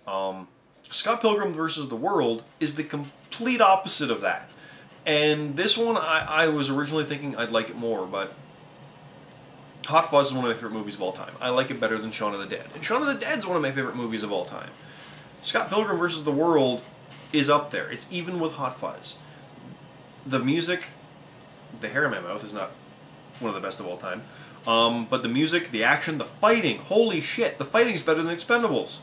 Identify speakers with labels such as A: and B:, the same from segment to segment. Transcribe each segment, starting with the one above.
A: Scott Pilgrim versus the World is the complete opposite of that. And this one, I was originally thinking I'd like it more, but Hot Fuzz is one of my favorite movies of all time. I like it better than Shaun of the Dead. And Shaun of the Dead is one of my favorite movies of all time. Scott Pilgrim versus the World is up there. It's even with Hot Fuzz. The music, the hair in my mouth is not one of the best of all time. But the music, the action, the fighting, holy shit, the fighting's better than Expendables.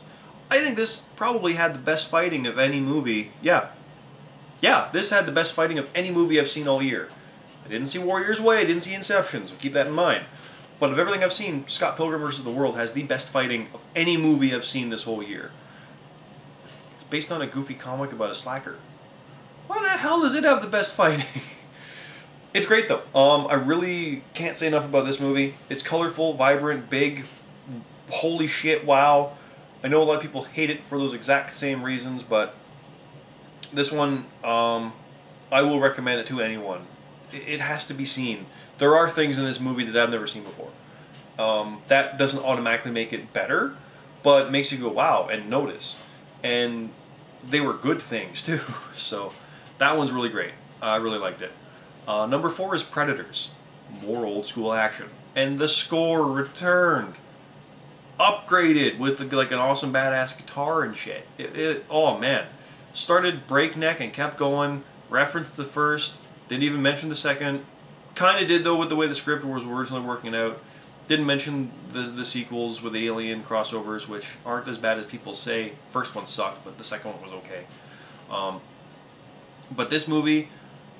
A: I think this probably had the best fighting of any movie. Yeah, this had the best fighting of any movie I've seen all year. I didn't see Warrior's Way, I didn't see Inception, so keep that in mind. But of everything I've seen, Scott Pilgrim vs. the World has the best fighting of any movie I've seen this whole year. It's based on a goofy comic about a slacker. Why the hell does it have the best fighting? It's great though. I really can't say enough about this movie. It's colorful, vibrant, big. Holy shit, wow. I know a lot of people hate it for those exact same reasons, but this one, I will recommend it to anyone. It has to be seen. There are things in this movie that I've never seen before. That doesn't automatically make it better, but makes you go, wow, and notice. And they were good things, too. So that one's really great. I really liked it. Number 4 is Predators. More old school action. And the score returned. Upgraded with like an awesome badass guitar and shit. Oh man. Started breakneck and kept going. Referenced the first. Didn't even mention the second. Kind of did though with the way the script was originally working out. Didn't mention the sequels with Alien crossovers, which aren't as bad as people say. First one sucked, but the second one was okay. But this movie,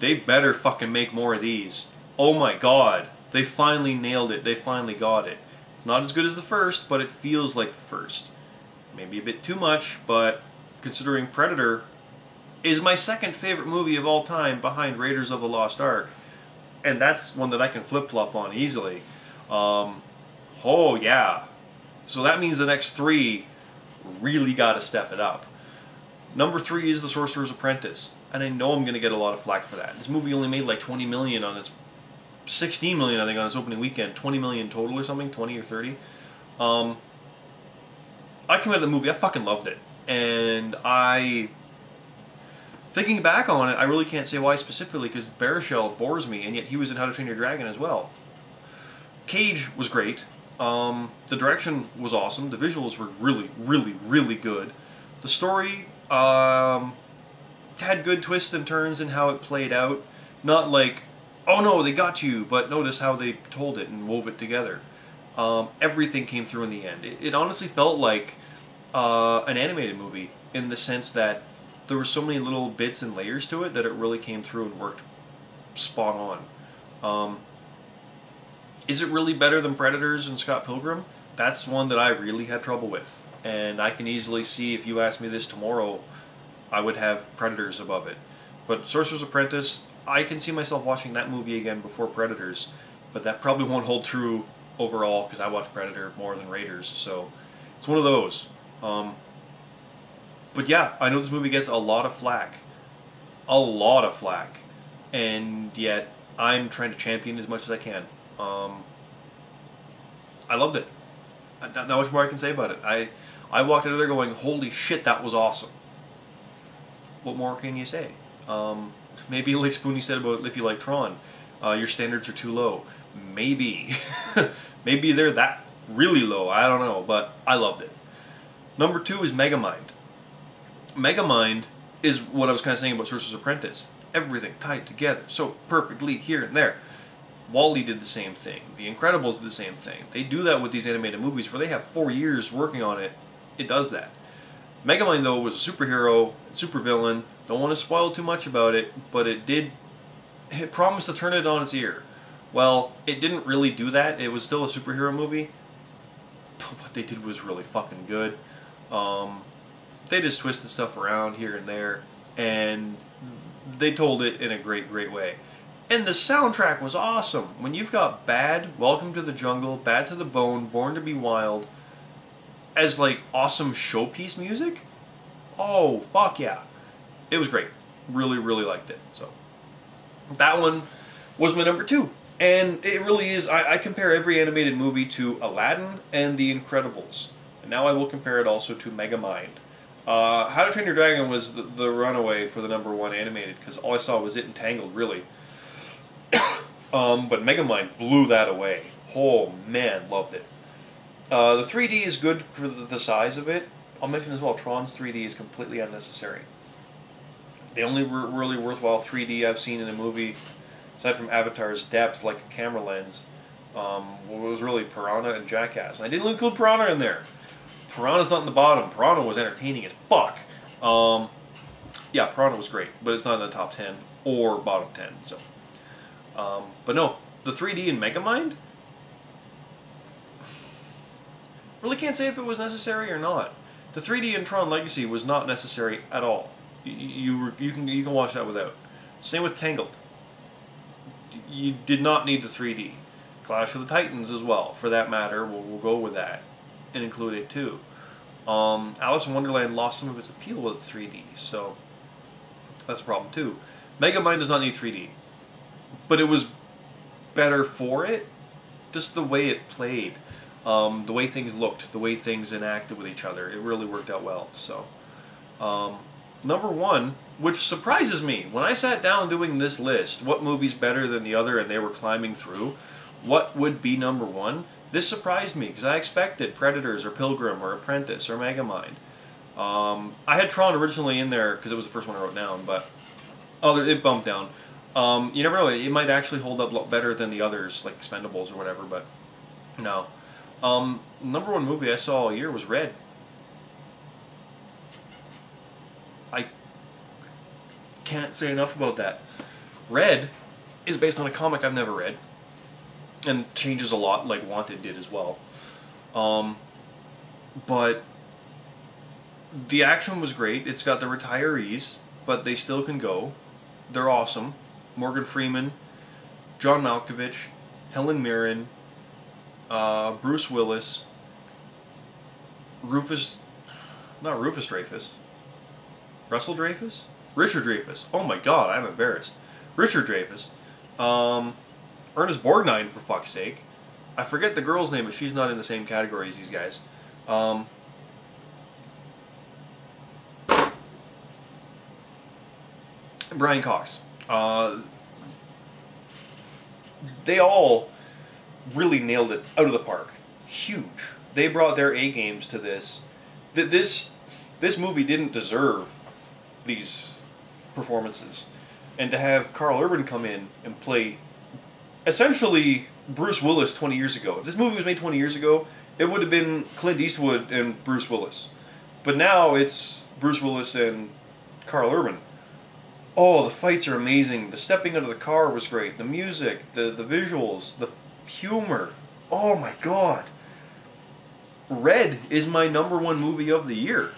A: they better fucking make more of these. Oh my god. They finally nailed it. They finally got it. It's not as good as the first, but it feels like the first. Maybe a bit too much, but considering Predator is my second favorite movie of all time behind Raiders of the Lost Ark, and that's one that I can flip-flop on easily. Oh yeah. So that means the next 3 really got to step it up. Number 3 is The Sorcerer's Apprentice, and I know I'm going to get a lot of flack for that. This movie only made like 20 million on its 16 million, I think, on its opening weekend. 20 million total or something, 20 or 30. I came out of the movie, I fucking loved it. And thinking back on it, I really can't say why specifically, because Baruchel bores me, and yet he was in How to Train Your Dragon as well. Cage was great. The direction was awesome. The visuals were really, really, really good. The story had good twists and turns in how it played out. Not like, oh no, they got you, but notice how they told it and wove it together. Everything came through in the end. It honestly felt like an animated movie in the sense that there were so many little bits and layers to it that it really came through and worked spot on. Is it really better than Predators and Scott Pilgrim? That's one that I really had trouble with. And I can easily see, if you asked me this tomorrow, I would have Predators above it. But Sorcerer's Apprentice, I can see myself watching that movie again before Predators, but that probably won't hold true overall because I watch Predator more than Raiders, so it's one of those. But yeah, I know this movie gets a lot of flack. A lot of flack. And yet, I'm trying to champion as much as I can. I loved it. Not much more I can say about it. I walked out of there going, holy shit, that was awesome. What more can you say? Maybe like Spoonie said about If You Like Tron, your standards are too low. Maybe. Maybe they're that really low, I don't know, but I loved it. Number 2 is Megamind. Megamind is what I was kind of saying about Sorcerer's Apprentice. Everything tied together so perfectly here and there. WALL-E did the same thing. The Incredibles did the same thing. They do that with these animated movies where they have 4 years working on it. It does that. Megamind, though, was a superhero, supervillain. Don't want to spoil too much about it, but it promised to turn it on its ear. Well, it didn't really do that. It was still a superhero movie. But what they did was really fucking good. They just twisted stuff around here and there, and they told it in a great, great way. And the soundtrack was awesome. When you've got Bad, Welcome to the Jungle, Bad to the Bone, Born to Be Wild, as like awesome showpiece music, oh, fuck yeah. It was great. Really, really liked it. So that one was my number 2. And it really is, I compare every animated movie to Aladdin and The Incredibles. And now I will compare it also to Megamind. How to Train Your Dragon was the runaway for the #1 animated, because all I saw was it and Tangled, really. But Megamind blew that away. Oh man, loved it. The 3D is good for the size of it. I'll mention as well, Tron's 3D is completely unnecessary. The only really worthwhile 3D I've seen in a movie, aside from Avatar's depth, like a camera lens, was really Piranha and Jackass. And I didn't include Piranha in there. Piranha's not in the bottom. Piranha was entertaining as fuck. Yeah, Piranha was great, but it's not in the top 10 or bottom 10. So, but no, the 3D in Megamind, really can't say if it was necessary or not. The 3D in Tron Legacy was not necessary at all. You can watch that without. Same with Tangled. You did not need the 3D. Clash of the Titans as well, for that matter. We'll go with that and include it too. Alice in Wonderland lost some of its appeal with 3D, so that's a problem too. Megamind does not need 3D, but it was better for it. Just the way it played, the way things looked, the way things interacted with each other. It really worked out well. So, #1, which surprises me, when I sat down doing this list, what movie's better than the other, and they were climbing through, what would be #1? This surprised me, because I expected Predators or Pilgrim or Apprentice or Megamind. I had Tron originally in there because it was the first one I wrote down, but it bumped down. You never know, it might actually hold up a lot better than the others, like Expendables or whatever, but no. #1 movie I saw all year was Red. I can't say enough about that. Red is based on a comic I've never read, and changes a lot, like Wanted did as well. But the action was great. It's got the retirees, but they still can go. They're awesome. Morgan Freeman, John Malkovich, Helen Mirren, Bruce Willis, not Rufus Dreyfuss, Russell Dreyfuss? Richard Dreyfuss. Oh my god, I'm embarrassed. Richard Dreyfuss. Ernest Borgnine, for fuck's sake. I forget the girl's name, but she's not in the same category as these guys. Brian Cox. They all really nailed it out of the park. Huge. They brought their A games to this. This movie didn't deserve these performances. And to have Carl Urban come in and play essentially Bruce Willis 20 years ago. If this movie was made 20 years ago, it would have been Clint Eastwood and Bruce Willis. But now it's Bruce Willis and Carl Urban. Oh, the fights are amazing. The stepping out of the car was great. The music, the visuals, the humor. Oh my god. Red is my #1 movie of the year.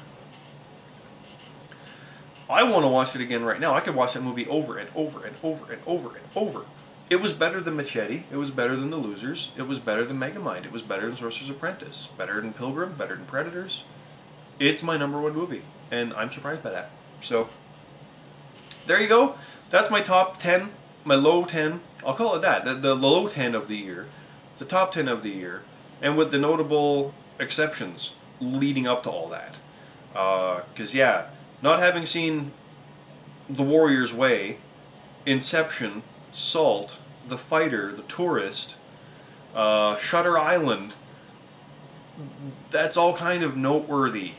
A: I want to watch it again right now. I could watch that movie over and over and over and over and over. It was better than Machete. It was better than The Losers. It was better than Megamind. It was better than Sorcerer's Apprentice. Better than Pilgrim. Better than Predators. It's my #1 movie, and I'm surprised by that. So, there you go. That's my top 10, my low 10. I'll call it that. The low 10 of the year, the top 10 of the year, and with the notable exceptions leading up to all that. Because, yeah, not having seen The Warrior's Way, Inception, Salt, The Fighter, The Tourist, Shutter Island, that's all kind of noteworthy.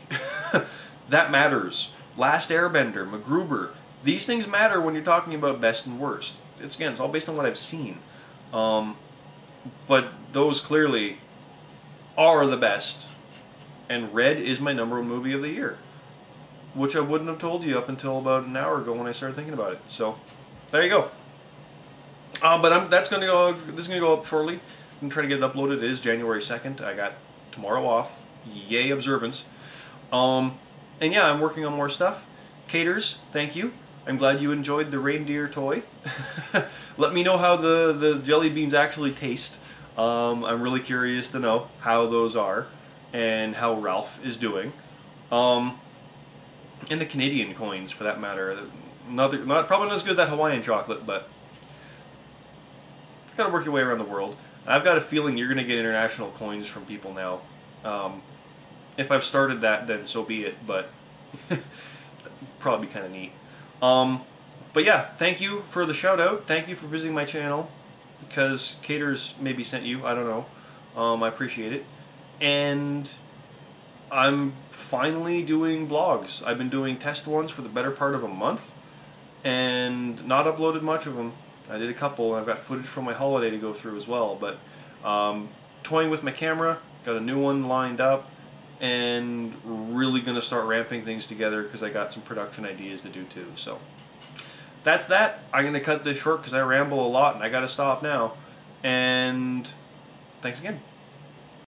A: That matters. Last Airbender, MacGruber, these things matter when you're talking about best and worst. It's all based on what I've seen. But those clearly are the best. And Red is my #1 movie of the year, which I wouldn't have told you up until about an hour ago when I started thinking about it. So, there you go. But this is gonna go up shortly. I'm trying to get it uploaded. It is January 2nd. I got tomorrow off. Yay, observance. And yeah, I'm working on more stuff. Caters, thank you. I'm glad you enjoyed the reindeer toy. Let me know how the jelly beans actually taste. I'm really curious to know how those are and how Ralph is doing. And the Canadian coins, for that matter. Probably not as good as that Hawaiian chocolate, but gotta work your way around the world. I've got a feeling you're gonna get international coins from people now. If I've started that, then so be it. But Probably be kind of neat. But yeah, thank you for the shout out. Thank you for visiting my channel, because Caters maybe sent you. I don't know. I appreciate it. And I'm finally doing vlogs. I've been doing test ones for the better part of a month, and not uploaded much of them. I did a couple, and I've got footage from my holiday to go through as well. But toying with my camera, got a new one lined up, and really going to start ramping things together because I got some production ideas to do too. So that's that. I'm going to cut this short because I ramble a lot and I got to stop now. And thanks again.